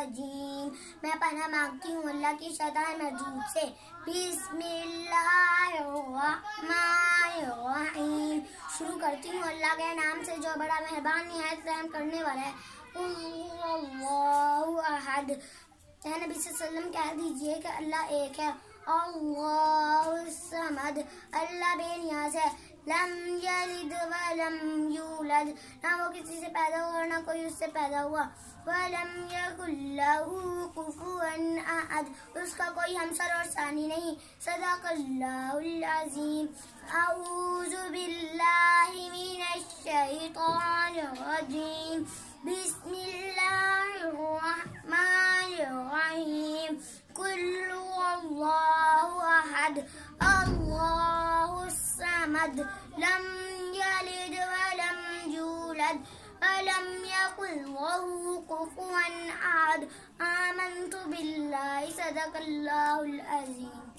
الرجیم. میں پناہ مانگتی ہوں اللہ کی شیطان مردود سے. بسم اللہ الرحمن الرحیم. شروع کرتی ہوں اللہ کے نام سے جو بڑا مہربان نہایت رحم کرنے والا ہے. اللہ احد. اے نبی صلی اللہ علیہ وسلم کہہ دیجئے کہ اللہ ایک ہے. اللہ الصمد. اللہ بے نیاز ہے. لم یلد ولم یولد. نہ وہ کسی سے پیدا ہوا اور نہ کوئی اس سے پیدا ہوا. ولم یکن لہ کفوا احد. اس کا کوئی ہمسر اور ثانی نہیں. صدق اللہ العظیم. اعوذ باللہ من الشیطان الرجیم. بسم اللہ الرحمن الرحیم. قل هو اللہ احد اللہ الصمد لم یلد ولم یولد ولم یکن لہ کفوا احد. آمنت باللہ. صدق اللہ العظیم.